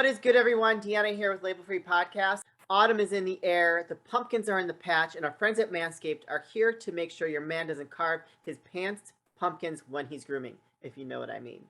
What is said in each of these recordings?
What is good, everyone? Deanna here with Label Free Podcast. Autumn is in the air, the pumpkins are in the patch, and our friends at Manscaped are here to make sure your man doesn't carve his pants pumpkins when he's grooming, if you know what I mean.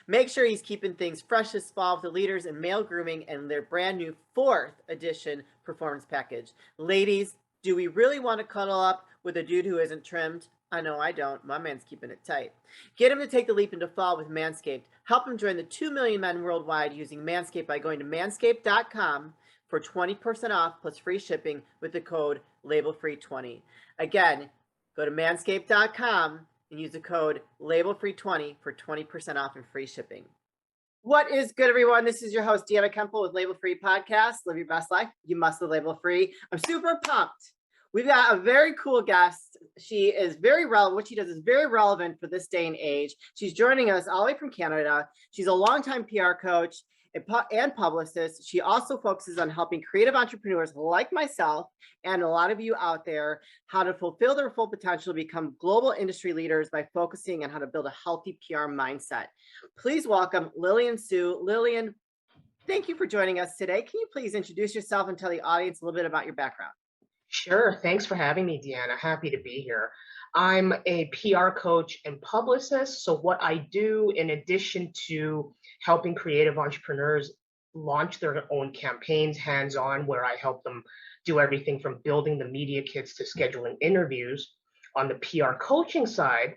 Make sure he's keeping things fresh this fall with the leaders in male grooming and their brand new 4th edition performance package. Ladies, do we really want to cuddle up with a dude who isn't trimmed? I know I don't. My man's keeping it tight. Get him to take the leap into fall with Manscaped. Help him join the 2 million men worldwide using Manscaped by going to manscaped.com for 20% off plus free shipping with the code LABELFREE20. Again, go to manscaped.com and use the code LABELFREE20 for 20% off and free shipping. What is good, everyone? This is your host, Deanna Kemple with Label Free Podcast. Live your best life. You must live label free. I'm super pumped. We've got a very cool guest. She is very relevant. What she does is very relevant for this day and age. She's joining us all the way from Canada. She's a longtime PR coach and publicist. She also focuses on helping creative entrepreneurs like myself and a lot of you out there how to fulfill their full potential to become global industry leaders by focusing on how to build a healthy PR mindset. Please welcome Lillian Sue. Lillian, thank you for joining us today. Can you please introduce yourself and tell the audience a little bit about your background? Sure. Thanks for having me, Deanna. Happy to be here. I'm a PR coach and publicist. So what I do, in addition to helping creative entrepreneurs launch their own campaigns hands-on, where I help them do everything from building the media kits to scheduling interviews, on the PR coaching side,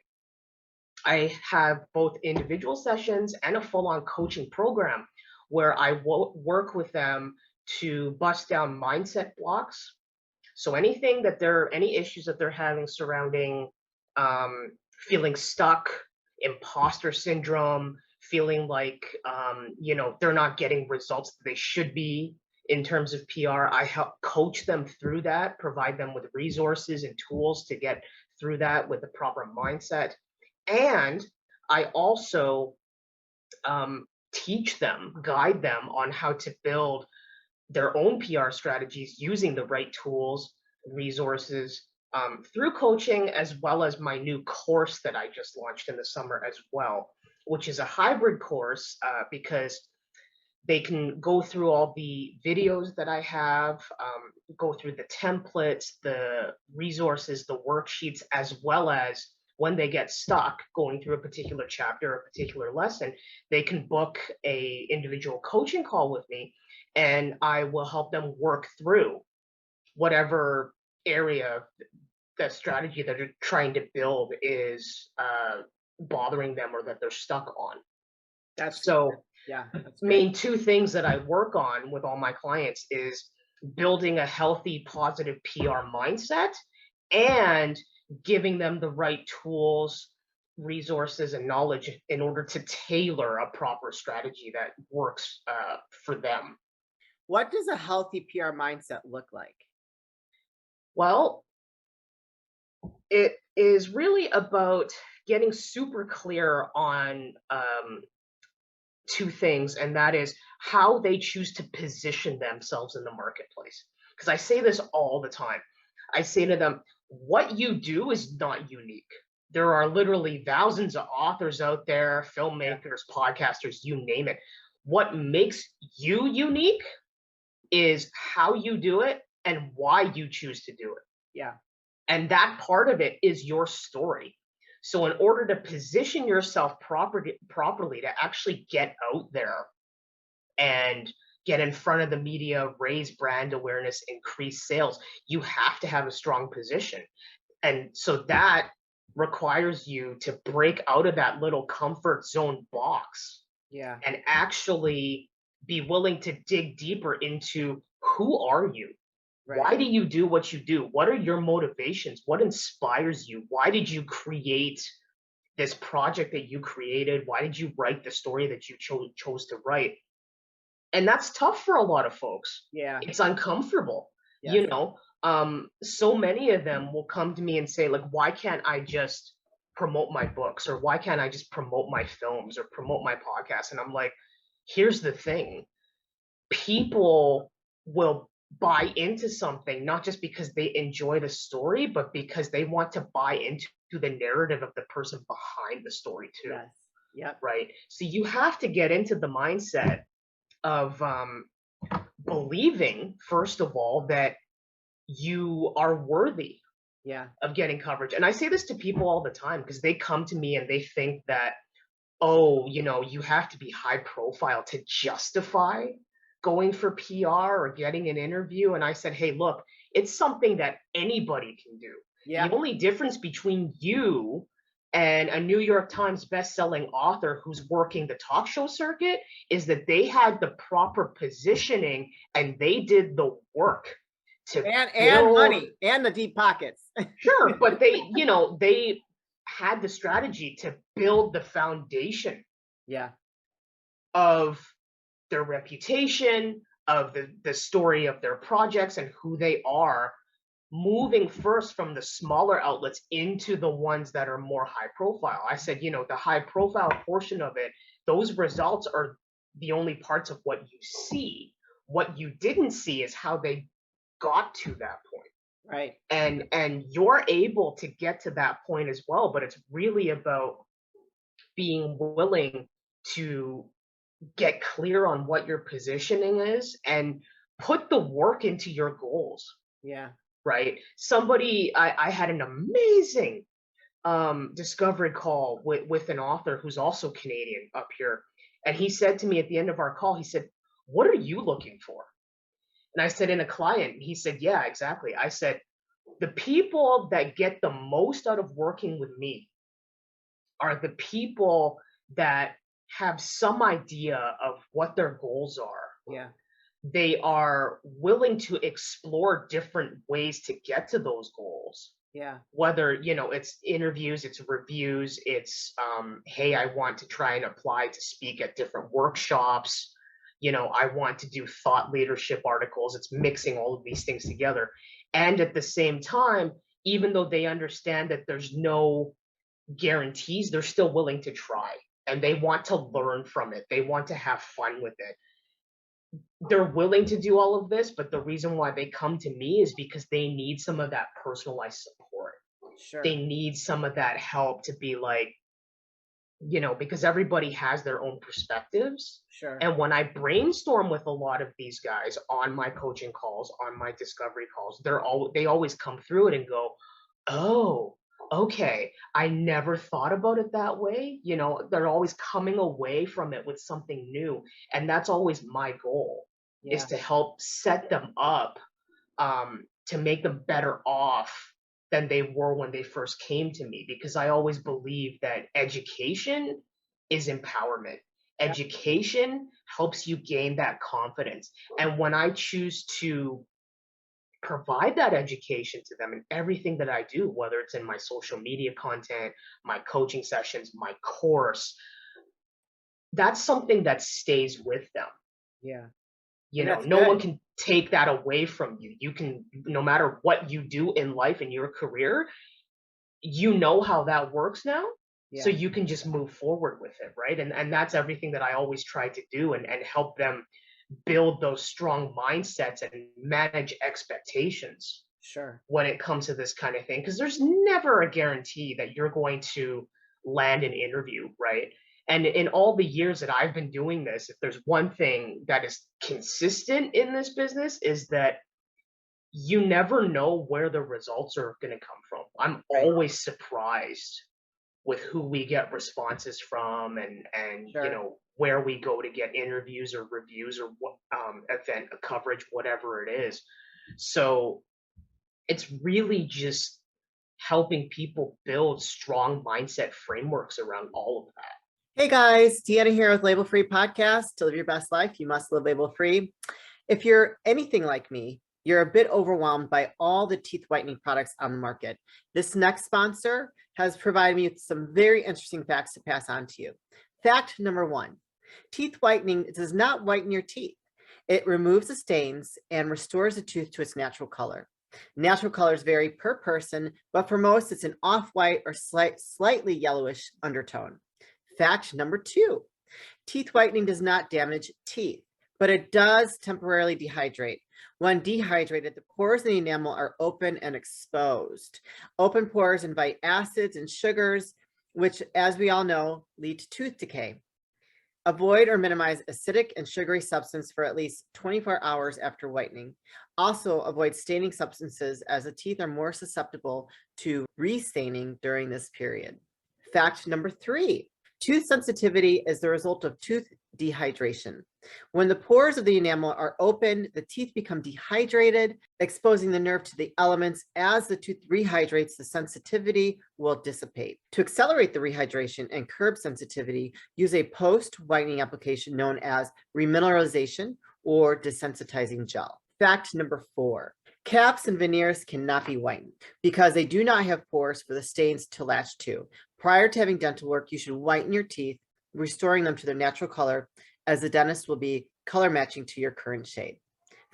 I have both individual sessions and a full-on coaching program where I work with them to bust down mindset blocks. So any issues that they're having surrounding feeling stuck, imposter syndrome, feeling like they're not getting results that they should be in terms of PR, I help coach them through that, provide them with resources and tools to get through that with the proper mindset. And I also teach them, guide them on how to build their own PR strategies using the right tools, resources, through coaching, as well as my new course that I just launched in the summer as well, which is a hybrid course because they can go through all the videos that I have, go through the templates, the resources, the worksheets, as well as when they get stuck going through a particular chapter, a particular lesson, they can book a individual coaching call with me, and I will help them work through whatever area, that strategy that they're trying to build is bothering them or that they're stuck on. That's main two things that I work on with all my clients is building a healthy, positive PR mindset and giving them the right tools, resources, and knowledge in order to tailor a proper strategy that works for them. What does a healthy PR mindset look like? Well, it is really about getting super clear on two things, and that is how they choose to position themselves in the marketplace. Because I say this all the time. I say to them, what you do is not unique. There are literally thousands of authors out there, filmmakers, podcasters, you name it. What makes you unique is how you do it and why you choose to do it. Yeah. And that part of it is your story. So in order to position yourself properly to actually get out there and get in front of the media, raise brand awareness, increase sales, you have to have a strong position. And so that requires you to break out of that little comfort zone box. Yeah. And actually be willing to dig deeper into who are you? Right. Why do you do what you do? What are your motivations? What inspires you? Why did you create this project that you created? Why did you write the story that you chose to write? And that's tough for a lot of folks. Yeah. It's uncomfortable. Yes. So many of them will come to me and say, like, why can't I just promote my books? Or why can't I just promote my films or promote my podcast? And I'm like, here's the thing. People will buy into something, not just because they enjoy the story, but because they want to buy into the narrative of the person behind the story too. Yes. Yep. Right. So you have to get into the mindset of believing, first of all, that you are worthy Yeah. of getting coverage. And I say this to people all the time because they come to me and they think that, oh, you have to be high profile to justify going for PR or getting an interview. And I said, hey, look, it's something that anybody can do. Yeah. The only difference between you and a New York Times best-selling author who's working the talk show circuit is that they had the proper positioning and they did the work to And build. money and the deep pockets. Sure, but they had the strategy to build the foundation Yeah. of their reputation, of the story of their projects and who they are, moving first from the smaller outlets into the ones that are more high profile. I said, the high profile portion of it, those results are the only parts of what you see. What you didn't see is how they got to that point. Right. And you're able to get to that point as well, but it's really about being willing to get clear on what your positioning is and put the work into your goals. Yeah. Right. I had an amazing discovery call with an author who's also Canadian up here, and he said to me at the end of our call, he said, what are you looking for? And I said, in a client. He said, yeah, exactly. I said, the people that get the most out of working with me are the people that have some idea of what their goals are. Yeah. They are willing to explore different ways to get to those goals. Yeah. Whether, it's interviews, it's reviews, it's, hey, I want to try and apply to speak at different workshops. I want to do thought leadership articles. It's mixing all of these things together. And at the same time, even though they understand that there's no guarantees, they're still willing to try and they want to learn from it. They want to have fun with it. They're willing to do all of this, but the reason why they come to me is because they need some of that personalized support. Sure. They need some of that help to be like, because everybody has their own perspectives. Sure. And when I brainstorm with a lot of these guys on my coaching calls, on my discovery calls, they always come through it and go, oh, okay, I never thought about it that way. They're always coming away from it with something new. And that's always my goal, is to help set them up, to make them better off than they were when they first came to me, because I always believe that education is empowerment. Education helps you gain that confidence. And when I choose to provide that education to them in everything that I do, whether it's in my social media content, my coaching sessions, my course, that's something that stays with them. Yeah. No one can take that away from you. You can, no matter what you do in life, in your career, how that works now. Yeah. So you can just move forward with it, right? And that's everything that I always try to do, and help them build those strong mindsets and manage expectations. Sure. When it comes to this kind of thing, because there's never a guarantee that you're going to land an interview, right? And in all the years that I've been doing this, if there's one thing that is consistent in this business, is that you never know where the results are going to come from. I'm always surprised with who we get responses from, and Sure. where we go to get interviews or reviews or event coverage, whatever it is. So it's really just helping people build strong mindset frameworks around all of that. Hey guys, Deanna here with Label Free Podcast. To live your best life, you must live label free. If you're anything like me, you're a bit overwhelmed by all the teeth whitening products on the market. This next sponsor has provided me with some very interesting facts to pass on to you. Fact number 1, teeth whitening does not whiten your teeth. It removes the stains and restores the tooth to its natural color. Natural colors vary per person, but for most, it's an off-white or slightly yellowish undertone. Fact number 2, teeth whitening does not damage teeth, but it does temporarily dehydrate. When dehydrated, the pores in the enamel are open and exposed. Open pores invite acids and sugars, which, as we all know, lead to tooth decay. Avoid or minimize acidic and sugary substance for at least 24 hours after whitening. Also, avoid staining substances as the teeth are more susceptible to restaining during this period. Fact number 3, tooth sensitivity is the result of tooth dehydration. When the pores of the enamel are opened, the teeth become dehydrated, exposing the nerve to the elements. As the tooth rehydrates, the sensitivity will dissipate. To accelerate the rehydration and curb sensitivity, use a post-whitening application known as remineralization or desensitizing gel. Fact number 4, caps and veneers cannot be whitened because they do not have pores for the stains to latch to. Prior to having dental work, you should whiten your teeth, restoring them to their natural color, as the dentist will be color matching to your current shade.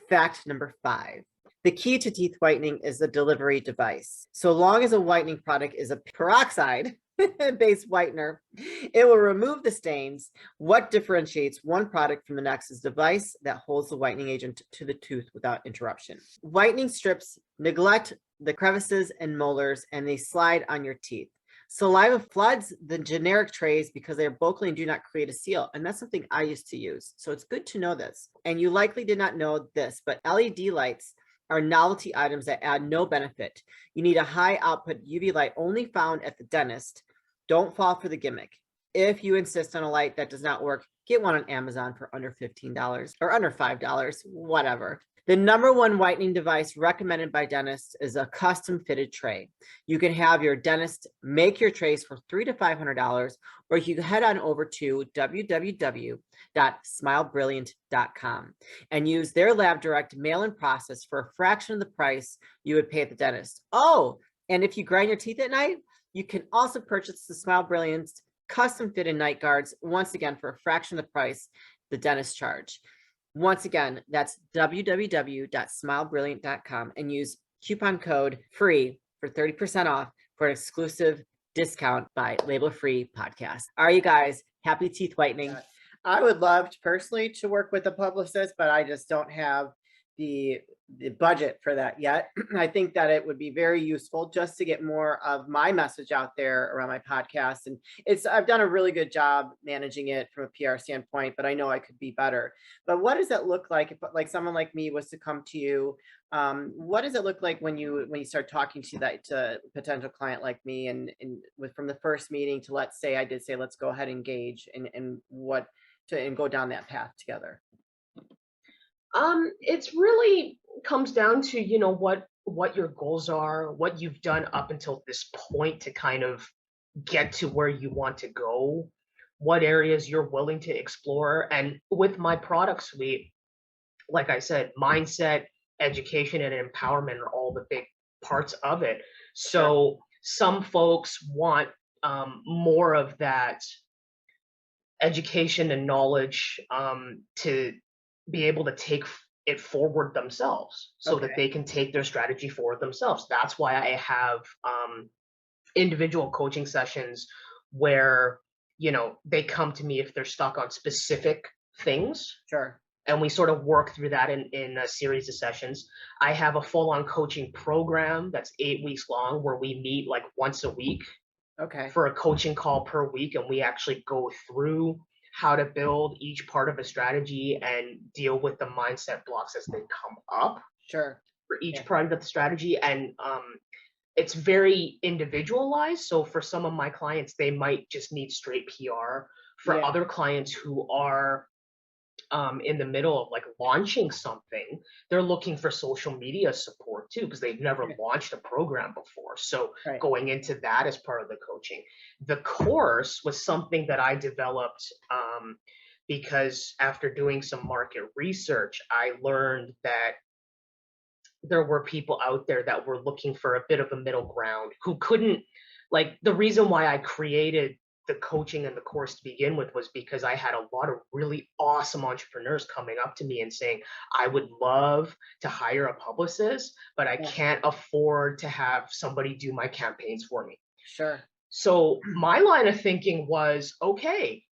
Fact number 5, the key to teeth whitening is the delivery device. So long as a whitening product is a peroxide-based whitener, it will remove the stains. What differentiates one product from the next is the device that holds the whitening agent to the tooth without interruption. Whitening strips neglect the crevices and molars, and they slide on your teeth. Saliva floods the generic trays because they are bulky and do not create a seal. And that's something I used to use. So it's good to know this. And you likely did not know this, but LED lights are novelty items that add no benefit. You need a high output UV light only found at the dentist. Don't fall for the gimmick. If you insist on a light that does not work, get one on Amazon for under $15 or under $5, whatever. The number one whitening device recommended by dentists is a custom fitted tray. You can have your dentist make your trays for $300 to $500, or you can head on over to www.smilebrilliant.com and use their lab direct mail-in process for a fraction of the price you would pay at the dentist. Oh, and if you grind your teeth at night, you can also purchase the Smile Brilliant's custom fitted night guards, once again for a fraction of the price the dentist charge. Once again, that's www.smilebrilliant.com and use coupon code FREE for 30% off for an exclusive discount by Label Free Podcast. Are you guys happy teeth whitening? I would love personally to work with a publicist, but I just don't have the budget for that yet. I think that it would be very useful just to get more of my message out there around my podcast. And I've done a really good job managing it from a PR standpoint, but I know I could be better. But what does it look like if like someone like me was to come to you? What does it look like when you start talking to a potential client like me, and from the first meeting to, let's say I did say, let's go ahead and engage and go down that path together? It's really comes down to, what your goals are, what you've done up until this point to kind of get to where you want to go, what areas you're willing to explore. And with my product suite, like I said, mindset, education, and empowerment are all the big parts of it. So some folks want more of that education and knowledge to be able to take it forward themselves so that they can take their strategy forward themselves. That's why I have individual coaching sessions where, they come to me if they're stuck on specific things. Sure. And we sort of work through that in a series of sessions. I have a full-on coaching program that's 8 weeks long where we meet like once a week for a coaching call per week. And we actually go through how to build each part of a strategy and deal with the mindset blocks as they come up. Sure. For each part of the strategy. And it's very individualized. So for some of my clients, they might just need straight PR. For other clients who are in the middle of like launching something, they're looking for social media support too, because they've never launched a program before. So going into that as part of the coaching. The course was something that I developed because after doing some market research, I learned that there were people out there that were looking for a bit of a middle ground who couldn't, like, the reason why I created the coaching and the course to begin with was because I had a lot of really awesome entrepreneurs coming up to me and saying, I would love to hire a publicist, but I can't afford to have somebody do my campaigns for me. Sure. So my line of thinking was, okay,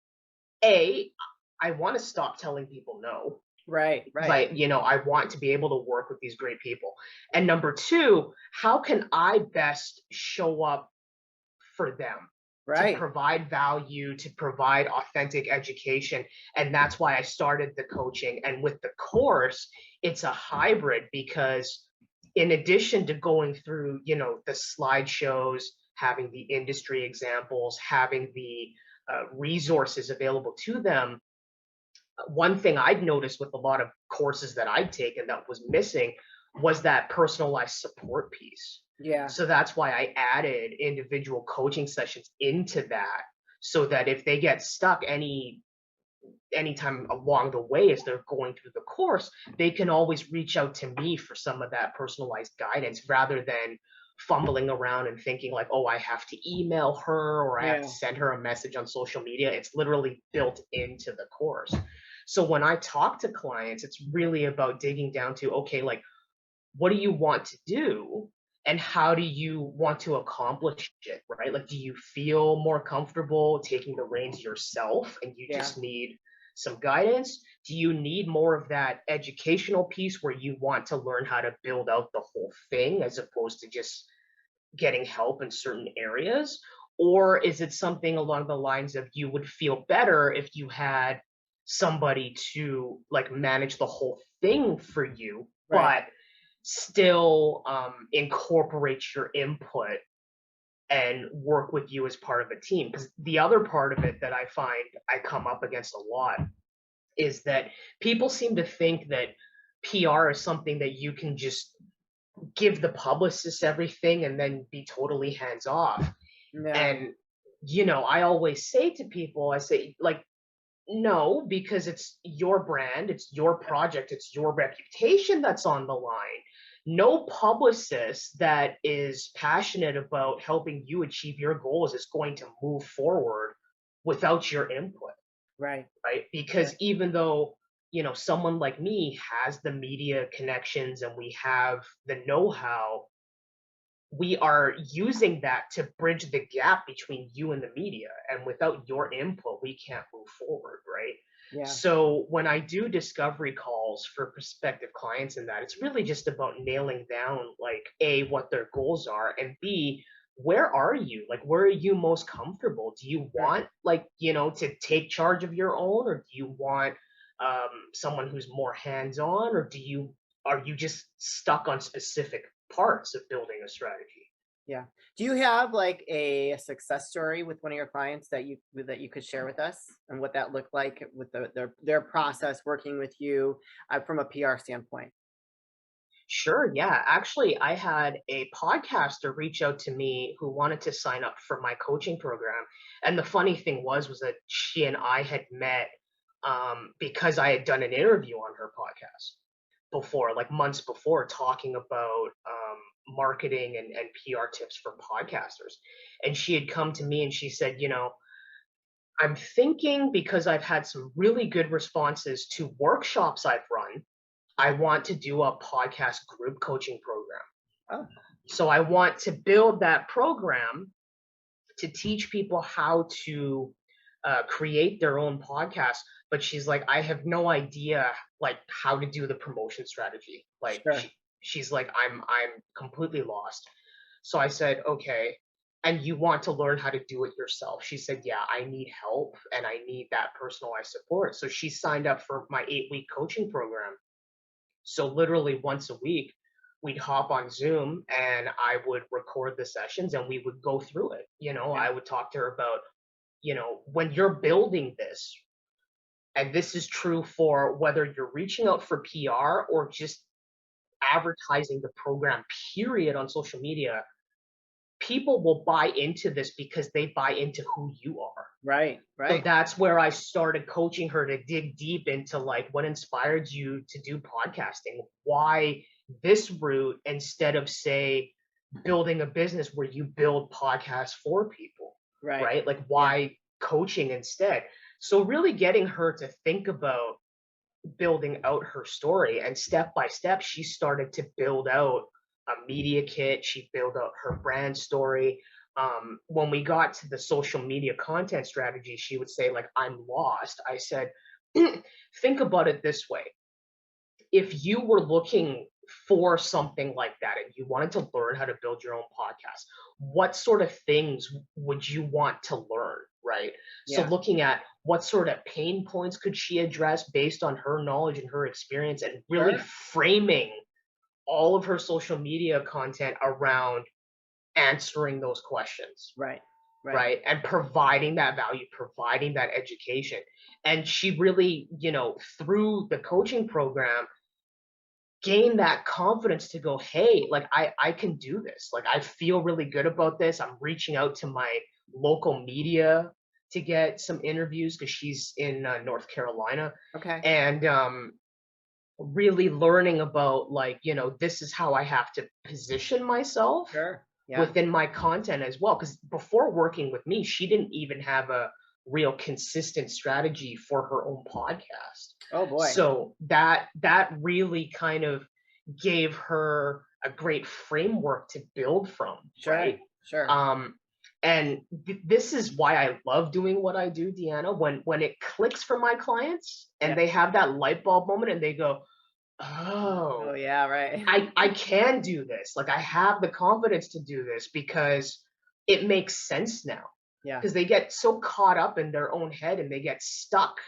I want to stop telling people no. Right. But, I want to be able to work with these great people. And number two, how can I best show up for them? to Right. provide value, to provide authentic education. And that's why I started the coaching. And with the course, it's a hybrid because in addition to going through, the slideshows, having the industry examples, having the resources available to them, one thing I'd noticed with a lot of courses that I'd taken that was missing was that personalized support piece. Yeah. So that's why I added individual coaching sessions into that so that if they get stuck anytime along the way as they're going through the course, they can always reach out to me for some of that personalized guidance rather than fumbling around and thinking like, oh, I have to email her or I have to Yeah. send her a message on social media. It's literally built into the course. So when I talk to clients, it's really about digging down to, okay, like, what do you want to do? And how do you want to accomplish it, right? Like, do you feel more comfortable taking the reins yourself and you Yeah. just need some guidance? Do you need more of that educational piece where you want to learn how to build out the whole thing as opposed to just getting help in certain areas? Or is it something along the lines of you would feel better if you had somebody to like manage the whole thing for you, Right. but still incorporate your input and work with you as part of a team? Because the other part of it that I find I come up against a lot is that people seem to think that PR is something that you can just give the publicist everything and then be totally hands off. Yeah. And, I always say to people, I say, like, no, because it's your brand, it's your project, it's your reputation that's on the line. No publicist that is passionate about helping you achieve your goals is going to move forward without your input, Right. right? Right. Because even though, someone like me has the media connections and we have the know how, we are using that to bridge the gap between you and the media. And without your input, we can't move forward, right? Yeah. So when I do discovery calls for prospective clients and that, it's really just about nailing down like A, what their goals are, and B, where are you? Like, where are you most comfortable? Do you Right. want like, to take charge of your own, or do you want someone who's more hands-on, or are you just stuck on specific parts of building a strategy? Yeah. Do you have like a success story with one of your clients that you could share with us and what that looked like with their process working with you from a PR standpoint? Sure, yeah. Actually, I had a podcaster reach out to me who wanted to sign up for my coaching program. And the funny thing was that she and I had met because I had done an interview on her podcast before, like months before, talking about marketing and PR tips for podcasters. And she had come to me and she said, I'm thinking because I've had some really good responses to workshops I've run, I want to do a podcast group coaching program. Oh, So I want to build that program to teach people how to create their own podcast. But she's like, I have no idea like how to do the promotion strategy. Like sure. she's like, I'm completely lost. So I said, okay. And you want to learn how to do it yourself? She said, yeah, I need help and I need that personalized support. So she signed up for my 8-week coaching program. So literally once a week, we'd hop on Zoom and I would record the sessions and we would go through it. Yeah. I would talk to her about, when you're building this, and this is true for whether you're reaching out for PR or just advertising the program, period, on social media, people will buy into this because they buy into who you are. Right. So Right. that's where I started coaching her to dig deep into like what inspired you to do podcasting, why this route instead of say building a business where you build podcasts for people, Right. right? Like Yeah. why coaching instead? So really getting her to think about building out her story, and step by step she started to build out a media kit. She built out her brand story. When we got to the social media content strategy, she would say like, I'm lost. I said, think about it this way. If you were looking for something like that and you wanted to learn how to build your own podcast, what sort of things would you want to learn, right? So Yeah. looking at what sort of pain points could she address based on her knowledge and her experience, and really Sure. framing all of her social media content around answering those questions, Right. Right. right? And providing that value, providing that education. And she really, through the coaching program, gain that confidence to go, hey, like I can do this. Like I feel really good about this. I'm reaching out to my local media to get some interviews because she's in North Carolina, Okay. and really learning about, like, this is how I have to position myself Sure. Yeah. within my content as well. Because before working with me, she didn't even have a real consistent strategy for her own podcast. Oh boy. So that really kind of gave her a great framework to build from, Sure. right? Sure. And this is why I love doing what I do, Deanna. When it clicks for my clients Yeah. and they have that light bulb moment and they go, Oh oh, yeah. Right. I can do this. Like I have the confidence to do this because it makes sense now. Yeah. Because they get so caught up in their own head and they get stuck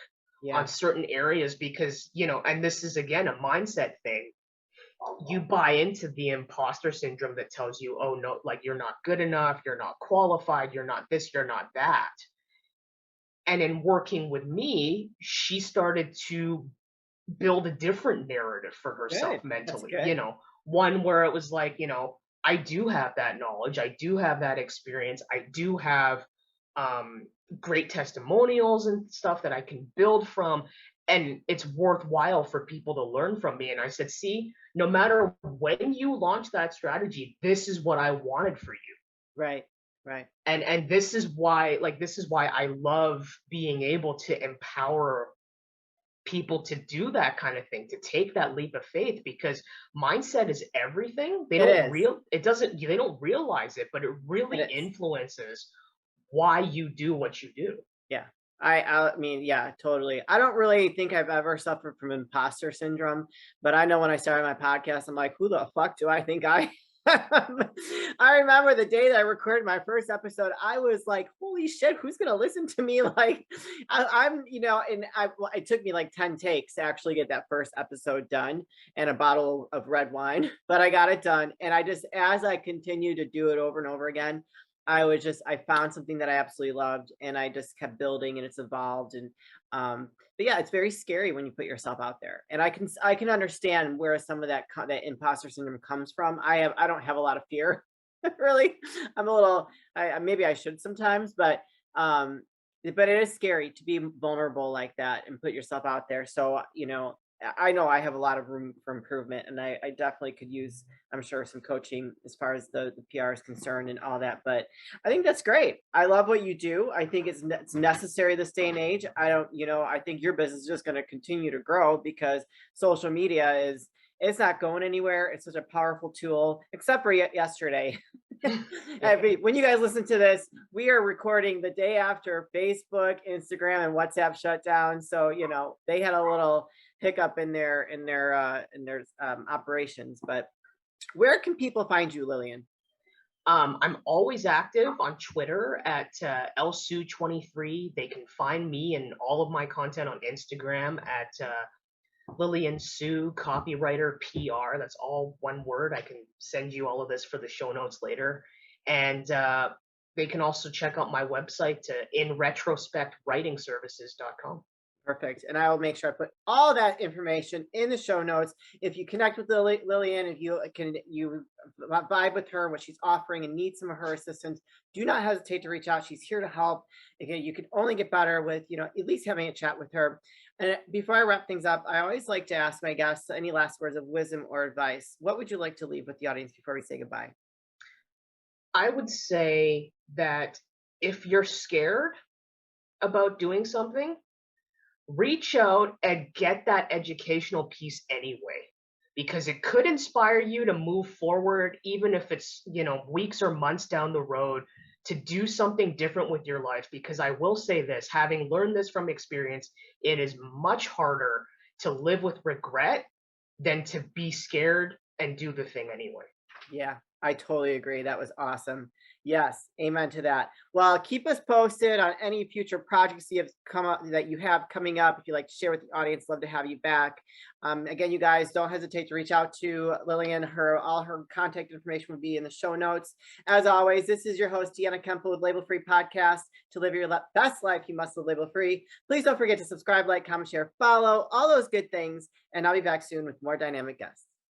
Yeah. on certain areas because, and this is again a mindset thing. You buy into the imposter syndrome that tells you, oh no, like you're not good enough, you're not qualified, you're not this, you're not that. And in working with me, she started to build a different narrative for herself Good. That's mentally, good. one where it was like, I do have that knowledge, I do have that experience, I do have great testimonials and stuff that I can build from, and it's worthwhile for people to learn from me. And I said, see, no matter when you launch that strategy, this is what I wanted for you. Right. Right. And this is why I love being able to empower people to do that kind of thing, to take that leap of faith, because mindset is everything. It is. They don't realize it, but it It really is. influences why you do what you do. Yeah. I mean, yeah, totally. I don't really think I've ever suffered from imposter syndrome, but I know when I started my podcast, I'm like, who the fuck do I think I am? I remember the day that I recorded my first episode, I was like, holy shit, who's going to listen to me? Like, I'm, it took me like 10 takes to actually get that first episode done and a bottle of red wine, but I got it done. And as I continued to do it over and over again, I found something that I absolutely loved and I just kept building and it's evolved. And but yeah, it's very scary when you put yourself out there. And I can understand where some of that imposter syndrome comes from. I don't have a lot of fear. Really. I'm a little maybe I should sometimes, but it is scary to be vulnerable like that and put yourself out there. So, I know I have a lot of room for improvement and I definitely could use, I'm sure, some coaching as far as the PR is concerned and all that. But I think that's great. I love what you do. I think it's necessary this day and age. I think your business is just going to continue to grow because social media it's not going anywhere. It's such a powerful tool, except for yesterday. When you guys listen to this, we are recording the day after Facebook, Instagram, and WhatsApp shut down. So, they had a little hiccup in their operations. But where can people find you, Lillian? I'm always active on Twitter at lsue23. They can find me and all of my content on Instagram at Lillian Sue, copywriter PR. That's all one word. I can send you all of this for the show notes later. And they can also check out my website, in retrospect, writingservices.com. Perfect. And I will make sure I put all that information in the show notes. If you connect with Lillian, if you vibe with her, what she's offering, and need some of her assistance, do not hesitate to reach out. She's here to help. Again, you can only get better with, at least having a chat with her. And before I wrap things up, I always like to ask my guests any last words of wisdom or advice. What would you like to leave with the audience before we say goodbye? I would say that if you're scared about doing something, reach out and get that educational piece anyway, because it could inspire you to move forward, even if it's, weeks or months down the road, to do something different with your life. Because I will say this, having learned this from experience, it is much harder to live with regret than to be scared and do the thing anyway. Yeah, I totally agree. That was awesome. Yes, amen to that. Well, keep us posted on any future projects you have come up that you have coming up. If you'd like to share with the audience, love to have you back. Again, you guys don't hesitate to reach out to Lillian. All her contact information will be in the show notes. As always, this is your host, Deanna Kemple with Label Free Podcast. To live your best life, you must live label free. Please don't forget to subscribe, like, comment, share, follow, all those good things. And I'll be back soon with more dynamic guests.